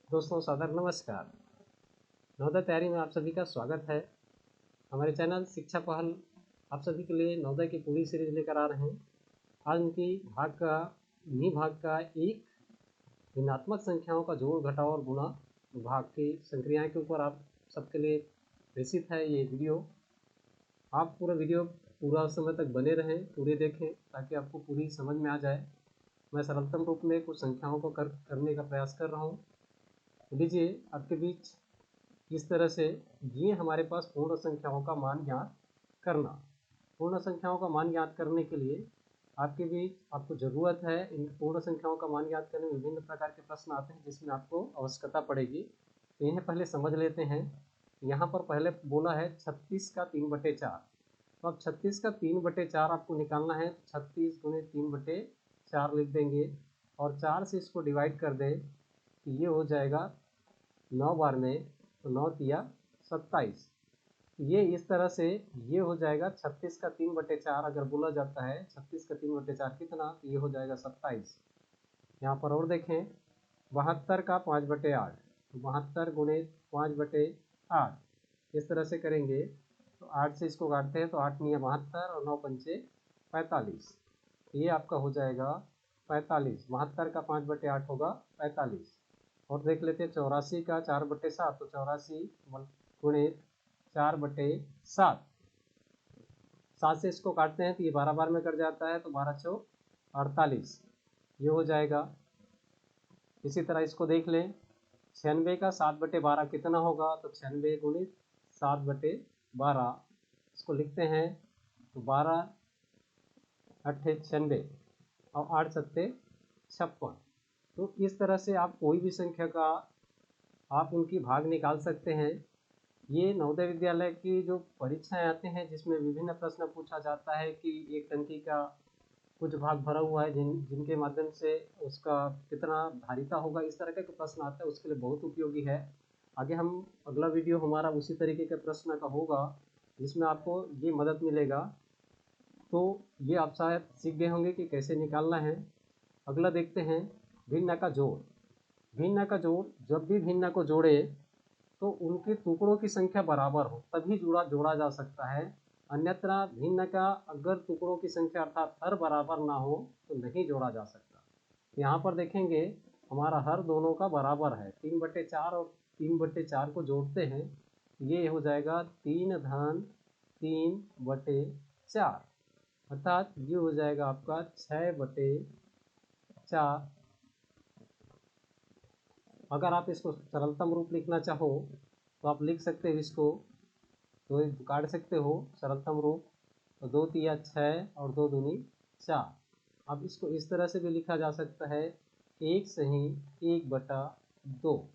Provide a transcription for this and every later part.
दोस्तों सादर नमस्कार। नवोदय तैयारी में आप सभी का स्वागत है। हमारे चैनल शिक्षा पहल आप सभी के लिए नवोदय की पूरी सीरीज लेकर आ रहे हैं। आज उनकी भाग का एक ऋणात्मक संख्याओं का जोड़ घटाव और गुणा भाग की संक्रियाएं के ऊपर आप सबके लिए प्रेषित है ये वीडियो। आप पूरा समय तक बने रहें, पूरे देखें ताकि आपको पूरी समझ में आ जाए। मैं सरलतम रूप में कुछ संख्याओं को करने का प्रयास कर रहा हूँ। लीजिए आपके बीच इस तरह से ये हमारे पास पूर्ण संख्याओं का मान ज्ञात करना। पूर्ण संख्याओं का मान ज्ञात करने के लिए आपको ज़रूरत है इन पूर्ण संख्याओं का मान ज्ञात करने में विभिन्न प्रकार के प्रश्न आते हैं जिसमें आपको आवश्यकता पड़ेगी। तो इन्हें पहले समझ लेते हैं। यहाँ पर पहले बोला है 36 का 3/4। तो अब 36 का 3/4 आपको निकालना है। 36 गुणे 3/4 लिख देंगे और 4 से इसको डिवाइड कर दें तो ये हो जाएगा 9 बार में, तो 9 तिया 27। ये इस तरह से ये हो जाएगा 36 का 3/4। अगर बोला जाता है 36 का 3/4 कितना, तो ये हो जाएगा 27। यहाँ पर और देखें 72 का 5/8। तो 72 गुणे 5/8 इस तरह से करेंगे तो 8 से इसको काटते हैं तो 8 निया 72 और 9 पंचे 45। ये आपका हो जाएगा 45। 72 का 5/8 होगा 45। और देख लेते हैं 84 का 4/7। तो 84 गुणे 4/7। 7 से इसको काटते हैं तो ये 12 बार में कट जाता है, तो 12 चौक 48 ये हो जाएगा। इसी तरह इसको देख लें 96 का 7/12 कितना होगा, तो 96 गुणित 7/12 इसको लिखते हैं तो 12 अट्ठे 96 और 8 सत्ते 56। तो इस तरह से आप कोई भी संख्या का आप उनकी भाग निकाल सकते हैं। ये नवोदय विद्यालय की जो परीक्षाएं आते हैं जिसमें विभिन्न प्रश्न पूछा जाता है कि एक टंकी का कुछ भाग भरा हुआ है जिनके माध्यम से उसका कितना धारिता होगा, इस तरह के प्रश्न आते हैं, उसके लिए बहुत उपयोगी है। आगे हम अगला वीडियो हमारा उसी तरीके के प्रश्न का होगा जिसमें आपको ये मदद मिलेगा। तो ये आप शायद सीख गए होंगे कि कैसे निकालना है। अगला देखते हैं भिन्न का जोड़। भिन्न का जोड़, जब भी भिन्न को जोड़े तो उनके टुकड़ों की संख्या बराबर हो तभी जोड़ा जा सकता है। अन्यथा भिन्न का अगर टुकड़ों की संख्या अर्थात हर बराबर ना हो तो नहीं जोड़ा जा सकता। यहाँ पर देखेंगे हमारा हर दोनों का बराबर है। 3/4 और 3/4 को जोड़ते हैं ये हो जाएगा 3 धन 3/4 अर्थात ये हो जाएगा आपका 6/4। अगर आप इसको सरलतम रूप लिखना चाहो तो आप लिख सकते हो इसको, तो काट सकते हो सरलतम रूप। तो 2 तिया 6 और 2 दूनी 4। अब इसको इस तरह से भी लिखा जा सकता है 1 सही 1/2।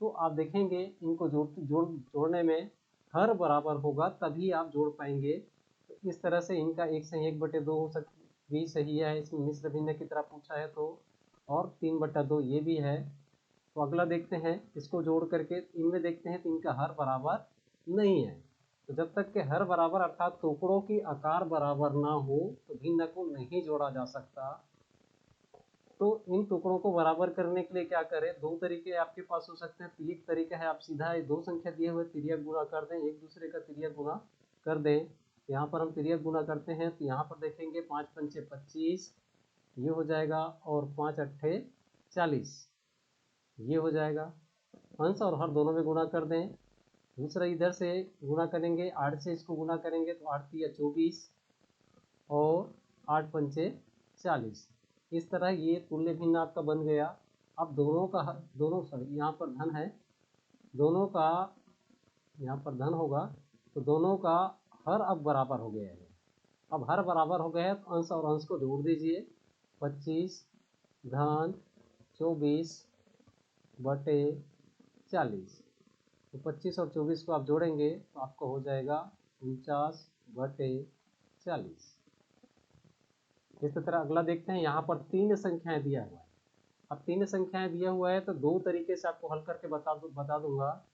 तो आप देखेंगे इनको जोड़ने में हर बराबर होगा तभी आप जोड़ पाएंगे। तो इस तरह से इनका 1 सही 1/2 हो सकता भी सही है, इसमें मिश्र भिन्न की तरह पूछा है तो, और 3/2 ये भी है। तो अगला देखते हैं इसको जोड़ करके इनमें देखते हैं तो इनका हर बराबर नहीं है। तो जब तक के हर बराबर अर्थात टुकड़ों की आकार बराबर ना हो तो भिन्न को नहीं जोड़ा जा सकता। तो इन टुकड़ों को बराबर करने के लिए क्या करें, दो तरीके आपके पास हो सकते हैं। तो एक तरीका है आप सीधा दो संख्या दिए हुए तिर्यक गुणा कर दें, एक दूसरे का तिर्यक गुणा कर दें। यहाँ पर हम तिर्यक गुणा करते हैं तो यहाँ पर देखेंगे 5 पंचे 25 ये हो जाएगा और 5 अट्ठे 40 ये हो जाएगा। अंश और हर दोनों में गुणा कर दें। दूसरा इधर से गुणा करेंगे 8 से इसको गुणा करेंगे तो 8 तिया 24 और 8 पंचे 40। इस तरह ये तुल्य भिन्न आपका बन गया। अब दोनों सॉरी यहाँ पर धन है, दोनों का यहाँ पर धन होगा तो दोनों का हर अब बराबर हो गया है। अब हर बराबर हो गया है तो अंश और अंश को जोड़ दीजिए। 25 धन 24/40। तो 25 और 24 को आप जोड़ेंगे तो आपको हो जाएगा 49/40। इस तरह अगला देखते हैं, यहाँ पर 3 संख्याएं दिया हुआ है। अब 3 संख्याएं दिया हुआ है तो दो तरीके से आपको हल करके बता दूंगा।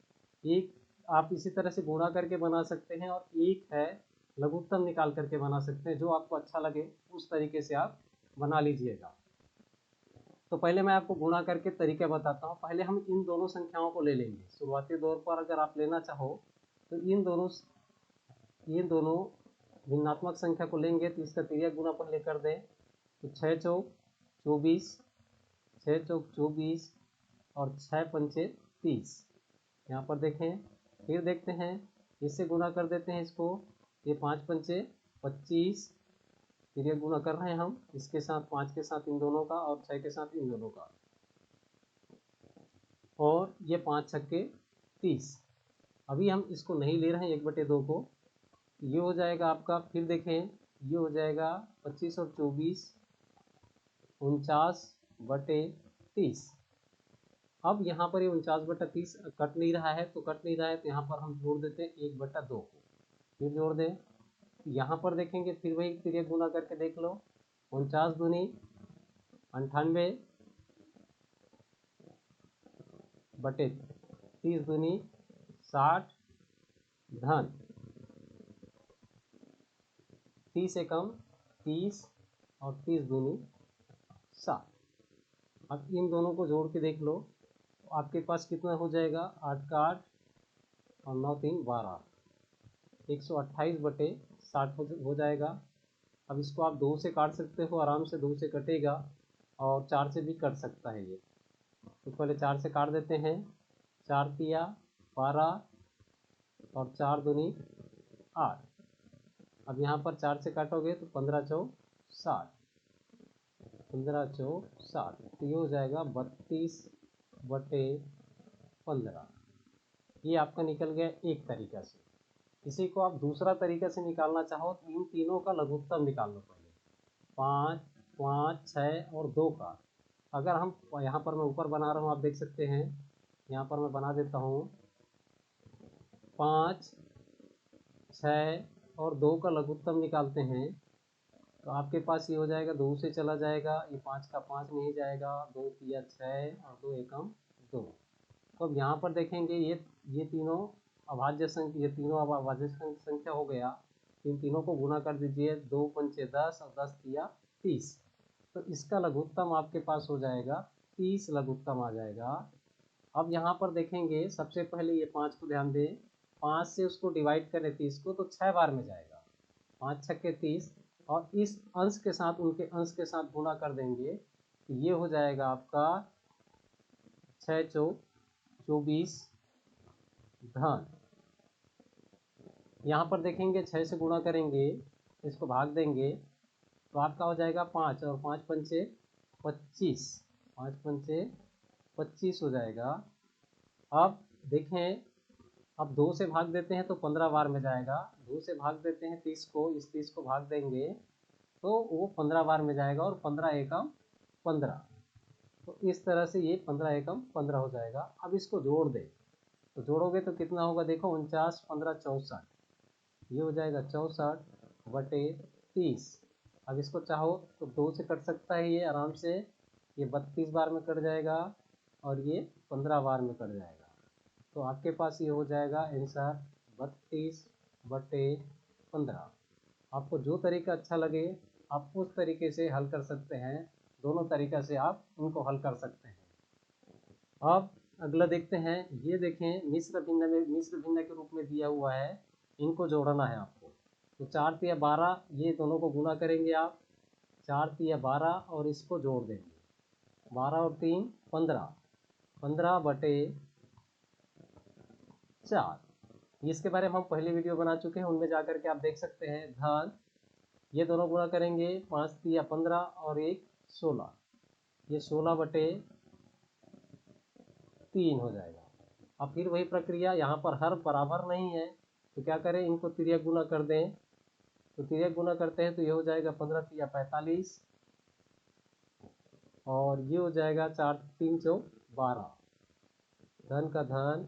एक आप इसी तरह से गुणा करके बना सकते हैं और एक है लघुत्तम निकाल करके बना सकते हैं। जो आपको अच्छा लगे उस तरीके से आप बना लीजिएगा। तो पहले मैं आपको गुणा करके तरीका बताता हूँ। पहले हम इन दोनों संख्याओं को ले लेंगे। शुरुआती दौर पर अगर आप लेना चाहो तो इन दोनों भिन्नात्मक संख्या को लेंगे तो इसका तिर्यक गुणा पहले कर दें। तो 6 चौक 24, 6 चौक 24 और 6 पंचे 30। यहाँ पर देखें, फिर देखते हैं, इससे गुणा कर देते हैं इसको। ये 5 पंचे 25, तिर्यक गुणा कर रहे हैं हम इसके साथ, 5 के साथ इन दोनों का और 6 के साथ इन दोनों का, और ये 5 छक्के 30। अभी हम इसको नहीं ले रहे हैं 1/2 को। ये हो जाएगा आपका, फिर देखें, ये हो जाएगा 25 और 24 49/30। अब यहाँ पर ये 49/30 कट नहीं रहा है, तो यहाँ पर हम जोड़ देते हैं 1/2 को, फिर जोड़ दें। यहाँ पर देखेंगे, फिर वही तिर्यक गुणा करके देख लो। 49 दूनी 98/30 दूनी 60 धन 30 एकम 30 और 30 दूनी 60। अब इन दोनों को जोड़ के देख लो तो आपके पास कितना हो जाएगा, 8 का 8 और 9 3 12, 128/60 हो जाएगा। अब इसको आप 2 से काट सकते हो, आराम से 2 से कटेगा, और 4 से भी कट सकता है ये। तो पहले 4 से काट देते हैं। 4 तिया 12 और 4 दूनी 8। अब यहाँ पर 4 से काटोगे तो 15 चौक 60, 15 चौक 60, तो ये हो जाएगा 32/15। ये आपका निकल गया एक तरीका से। इसी को आप दूसरा तरीका से निकालना चाहो तो इन तीनों का लघुत्तम निकाल लो पहले, 5 5 6 और 2 का। अगर हम यहाँ पर, मैं ऊपर बना रहा हूँ, आप देख सकते हैं, यहाँ पर मैं बना देता हूँ। 5 6 और 2 का लघुत्तम निकालते हैं तो आपके पास ये हो जाएगा, 2 से चला जाएगा, ये 5 का 5 नहीं जाएगा, 2 तिया 6 और 2 एकम 2। तो अब यहाँ पर देखेंगे, ये तीनों अभाज्य संख्या, ये तीनों अब अभाज्य संख्या हो गया। इन तीनों को गुणा कर दीजिए, 2 पंचे 10 और 10 तिया 30। तो इसका लघुत्तम आपके पास हो जाएगा 30, लघुत्तम आ जाएगा। अब यहाँ पर देखेंगे, सबसे पहले ये 5 को ध्यान दें, 5 से उसको डिवाइड करें 30 को तो 6 बार में जाएगा, 5 छक्के 30, और इस अंश के साथ, उनके अंश के साथ गुणा कर देंगे तो ये हो जाएगा आपका 6 चौक 24 धन, यहाँ पर देखेंगे 6 से गुणा करेंगे, इसको भाग देंगे तो आपका हो जाएगा 5 और 5 पंचे 25, 5 पंचे 25 हो जाएगा। अब देखें, अब 2 से भाग देते हैं तो 15 बार में जाएगा, 2 से भाग देते हैं 30 को, इस 30 को भाग देंगे तो वो 15 बार में जाएगा, और 15 एकम 15। तो इस तरह से ये 15 एकम 15 हो जाएगा। अब इसको जोड़ दें तो जोड़ोगे तो कितना होगा, देखो, 49 15 64, ये हो जाएगा 64/30। अब इसको चाहो तो 2 से कट सकता है ये आराम से, ये 32 बार में कट जाएगा और ये 15 बार में कट जाएगा। तो आपके पास ये हो जाएगा आंसर 32/15। आपको जो तरीका अच्छा लगे आप उस तरीके से हल कर सकते हैं, दोनों तरीका से आप उनको हल कर सकते हैं। अब अगला देखते हैं, ये देखें, मिश्र भिन्न के रूप में दिया हुआ है, इनको जोड़ना है आपको। तो 4 तिया 12, ये दोनों को गुणा करेंगे आप, 4 तिया 12 और इसको जोड़ देंगे, 12 और 3 15, 15/4। इसके बारे में हम पहले वीडियो बना चुके हैं, उनमें जाकर के आप देख सकते हैं। धन, ये दोनों गुणा करेंगे, 5 तिया 15 और 1 16, ये 16/3 हो जाएगा। अब फिर वही प्रक्रिया, यहाँ पर हर बराबर नहीं है तो क्या करें, इनको तिर्यक गुणा कर दें। तो तिर्यक गुणा करते हैं तो ये हो जाएगा 15 तिया 45 और ये हो जाएगा 4 3 चौक 12, धन का धन,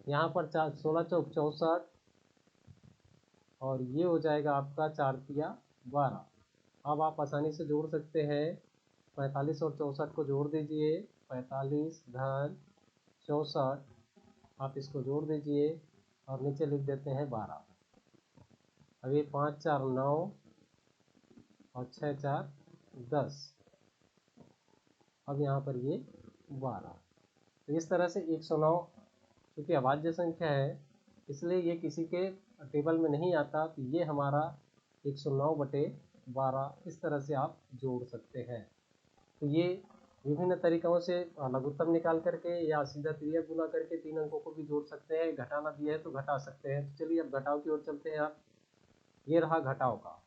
यहाँ पर 16 चौक 64 और ये हो जाएगा आपका 4 तिया 12। अब आप आसानी से जोड़ सकते हैं, 45 और 64 को जोड़ दीजिए, 45 धन 64, आप इसको जोड़ दीजिए और नीचे लिख देते हैं 12। अब ये 5 4 9 और 6 4 10, अब यहाँ पर ये 12। तो इस तरह से 109 क्योंकि अभाज्य संख्या है इसलिए ये किसी के टेबल में नहीं आता, तो ये हमारा 109/12 इस तरह से आप जोड़ सकते हैं। तो ये विभिन्न तरीकों से लघुत्तम निकाल करके या सीधा तिर्यक गुना करके 3 अंकों को भी जोड़ सकते हैं। घटाना दिया है तो घटा सकते हैं। तो चलिए अब घटाव की ओर चलते हैं। आप ये रहा घटाव का,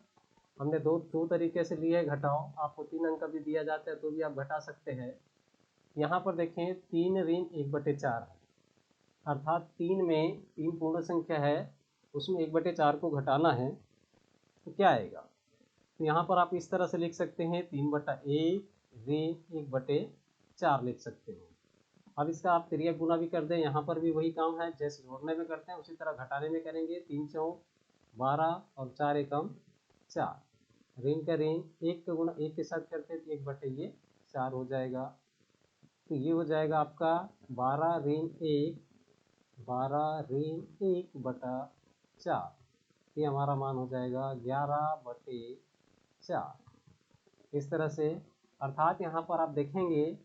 हमने दो तरीके से लिए घटाव। आपको 3 अंक का भी दिया जाता है तो भी आप घटा सकते हैं। यहाँ पर देखें 3 ऋण 1/4 है, अर्थात 3 में 3 पूर्ण संख्या है, उसमें 1/4 को घटाना है तो क्या आएगा। तो यहाँ पर आप इस तरह से लिख सकते हैं 3/1 ऋण 1/4 लिख सकते हो। अब इसका आप तिर्यक गुना भी कर दें, यहाँ पर भी वही काम है जैसे जोड़ने में करते हैं उसी तरह घटाने में करेंगे। 3 चौक 12 और 4 एकम 4। ऋण का ऋण 1 का गुना 1 के साथ करते हैं तो 1/4 हो जाएगा। तो ये हो जाएगा आपका 12 ऋण 1 12 ऋण 1/4। ये हमारा मान हो जाएगा 11/4। इस तरह से अर्थात यहाँ पर आप देखेंगे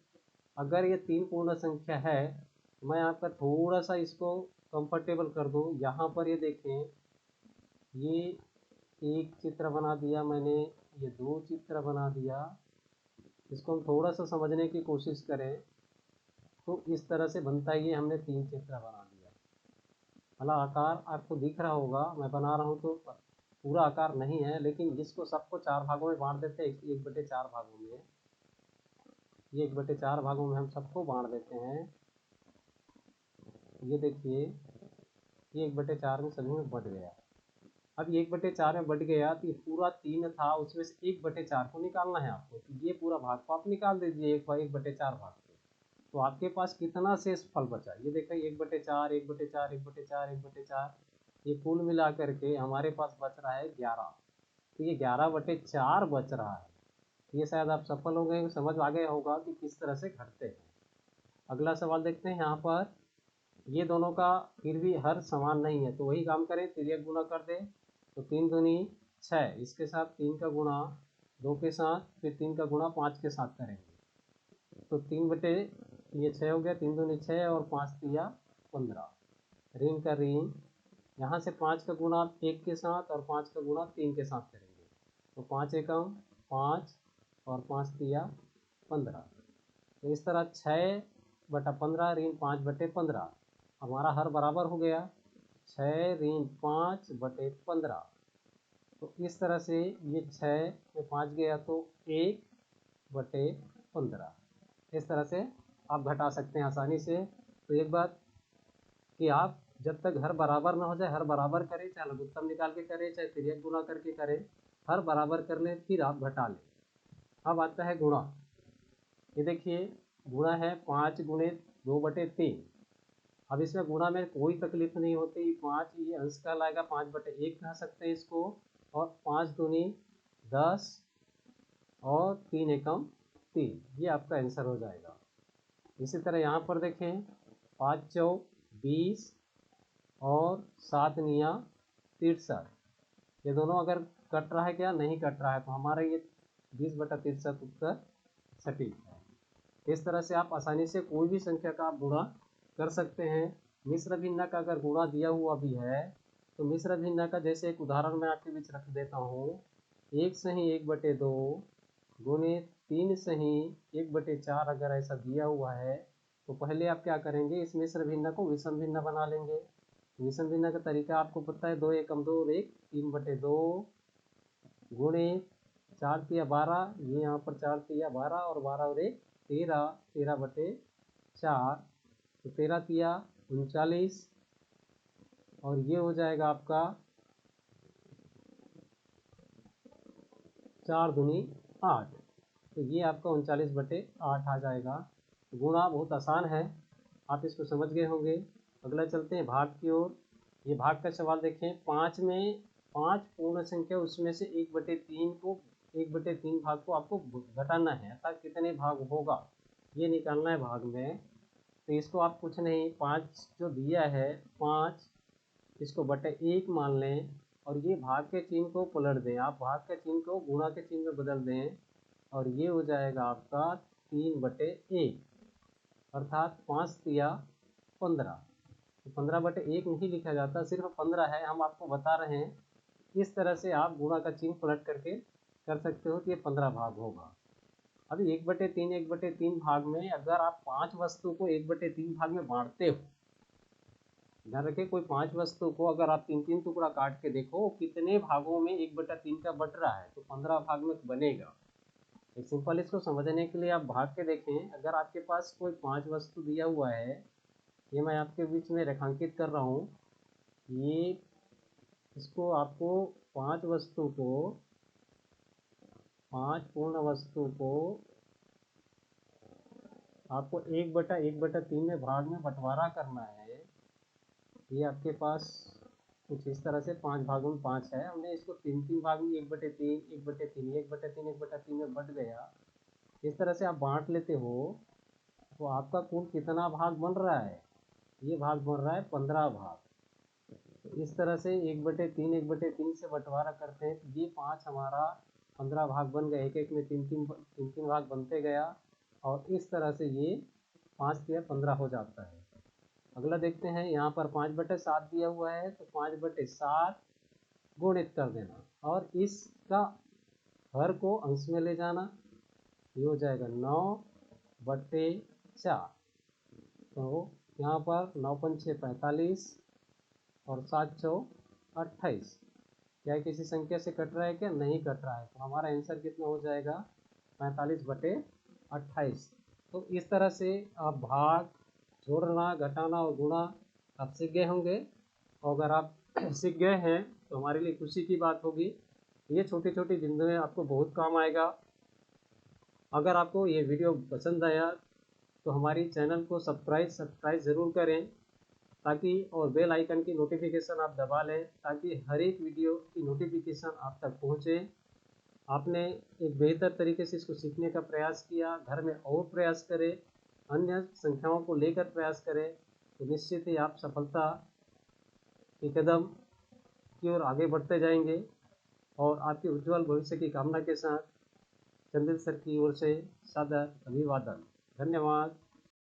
अगर ये 3 पूर्ण संख्या है, मैं आपका थोड़ा सा इसको कंफर्टेबल कर दूँ। यहाँ पर ये देखें, ये एक चित्र बना दिया मैंने, ये 2 चित्र बना दिया। इसको हम थोड़ा सा समझने की कोशिश करें तो इस तरह से बनता है। ये हमने 3 चित्र बना दिया। भला आकार आपको दिख रहा होगा, मैं बना रहा हूँ तो पूरा आकार नहीं है, लेकिन इसको सबको 4 भागों में बांट देते हैं। 1/4 भागों में, ये 1/4 भागों में हम सबको बांट देते हैं। ये देखिए ये 1/4 में सभी में बढ़ गया। अब 1/4 में बढ़ गया तो ये पूरा 3 था, उसमें से 1/4 को निकालना है आपको। तो ये पूरा भाग को आप निकाल दीजिए 1/4 भाग को। तो आपके पास कितना शेष फल बचा, ये देखिए 1/4 1/4 1/4 1/4, ये कुल मिला करके हमारे पास बच रहा है 11। तो ये 11/4 बच रहा है। ये शायद आप सफल हो गए, समझ आ गया होगा कि किस तरह से घटते हैं। अगला सवाल देखते हैं। यहाँ पर ये दोनों का फिर भी हर समान नहीं है, तो वही काम करें, तिर्यक गुना कर दें। तो 3 दूनी 6, इसके साथ 3 का गुणा 2 के साथ, फिर 3 का गुणा 5 के साथ करेंगे। तो 3/6 हो गया, 3 दूनी 6 और 5 तिया 15। ऋण का ऋण, यहाँ से 5 का गुणा 1 के साथ और 5 का गुणा 3 के साथ करेंगे। तो 5 एकम 5 और 5 तिया 15। तो इस तरह 6/15 ऋण 5/15 हमारा हर बराबर हो गया 6 ऋण 5/15। तो इस तरह से ये 6 में 5 गया तो 1/15। इस तरह से आप घटा सकते हैं आसानी से। तो एक बात कि आप जब तक हर बराबर ना हो जाए, हर बराबर करें, चाहे लघुत्तम निकाल के करें चाहे तिर्यक गुना करके करें, हर बराबर कर लें फिर आप घटा लें। अब आता है गुणा। ये देखिए गुणा है 5 गुणे 2/3। अब इसमें गुणा में कोई तकलीफ नहीं होती। 5 ये अंश का लाएगा, 5/1 कह सकते हैं इसको। और 5 दूनी 10 और 3 एकम 3, ये आपका आंसर हो जाएगा। इसी तरह यहाँ पर देखें 5 चौक 20 और 7 निया 63। ये दोनों अगर कट रहा है क्या, नहीं कट रहा है, तो हमारा ये 20/63 उत्तर सटीक है। इस तरह से आप आसानी से कोई भी संख्या का आप गुणा कर सकते हैं। मिश्र भिन्न का अगर गुणा दिया हुआ भी है तो मिश्र भिन्न का जैसे एक उदाहरण मैं आपके बीच रख देता हूँ। 1 सही 1/2 गुणे 3 सही 1/4 अगर ऐसा दिया हुआ है तो पहले आप क्या करेंगे, इस मिश्र भिन्न को विषम भिन्न बना लेंगे। विषम भिन्न का तरीका आपको पता है, 2 एकम 2 और 1 3/2 गुणे 4 तिया 12, ये यहाँ पर 4 तिया 12 और 12 और 1 13, 13/4। तो 13 तिया 39 और ये हो जाएगा आपका 4 दूनी 8। तो ये आपका 39/8 आ जाएगा। गुणा बहुत आसान है, आप इसको समझ गए होंगे। अगला चलते हैं भाग की ओर। ये भाग का सवाल देखें। 5 में 5 पूर्ण संख्या, उसमें से 1/3 भाग को आपको घटाना है, अर्थात कितने भाग होगा ये निकालना है भाग में। तो इसको आप कुछ नहीं, 5 जो दिया है 5 इसको 1 मान लें और ये भाग के चिन्ह को पलट दें। आप भाग के चिन्ह को गुणा के चिन्ह में बदल दें और ये हो जाएगा आपका 3/1 अर्थात 5 तिया 15। 15/1 नहीं लिखा जाता, सिर्फ 15 है, हम आपको बता रहे हैं। इस तरह से आप गुणा का चिन्ह पलट करके कर सकते हो कि ये 15 भाग होगा। अभी 1/3 भाग में अगर आप 5 वस्तु को 1/3 भाग में बांटते हो, ध्यान रखिए, कोई 5 वस्तु को अगर आप 3-3 टुकड़ा काट के देखो कितने भागों में 1/3 का बट रहा है, तो 15 भाग में बनेगा। एक सिंपल इसको समझने के लिए आप भाग के देखें। अगर आपके पास कोई 5 वस्तु दिया हुआ है, ये मैं आपके बीच में रेखांकित कर रहा हूँ, ये इसको आपको 5 वस्तु को 5 पूर्ण वस्तु को आपको 1/1/3 में भाग में बंटवारा करना है। ये आपके पास कुछ इस तरह से 5 भागों में 5 है, हमने इसको 3-3 भाग में 1/3 1/3 1/3 1/3 में बट गया। इस तरह से आप बांट लेते हो तो आपका कुल कितना भाग बन रहा है, ये भाग बन रहा है 15 भाग। तो इस तरह से 1/3 1/3 से बंटवारा करते हैं तो ये 5 हमारा 15 भाग बन गए, एक एक में 3-3 भाग बनते गया, और इस तरह से ये 5 या 15 हो जाता है। अगला देखते हैं, यहाँ पर 5/7 दिया हुआ है, तो 5/7 गुणित कर देना और इसका हर को अंश में ले जाना, ये हो जाएगा 9/4। तो यहाँ पर 9×5 = 45 और 7×4 = 28। क्या किसी संख्या से कट रहा है क्या? नहीं कट रहा है, तो हमारा आंसर कितना हो जाएगा? 45/28। तो इस तरह से आप भाग, जोड़ना, घटाना और गुणा आप सीख गए होंगे। और अगर आप सीख गए हैं तो हमारे लिए खुशी की बात होगी। ये छोटी छोटी बिंदुएं आपको बहुत काम आएगा। अगर आपको ये वीडियो पसंद आया तो हमारी चैनल को सब्सक्राइब ज़रूर करें, ताकि और बेल आइकन की नोटिफिकेशन आप दबा लें, ताकि हर एक वीडियो की नोटिफिकेशन आप तक पहुँचे। आपने एक बेहतर तरीके से इसको सीखने का प्रयास किया, घर में और प्रयास करें, अन्य संख्याओं को लेकर प्रयास करें, तो निश्चित ही आप सफलता के कदम की ओर आगे बढ़ते जाएंगे। और आपके उज्जवल भविष्य की कामना के साथ चंदिल सर की ओर से सादर अभिवादन। धन्यवाद।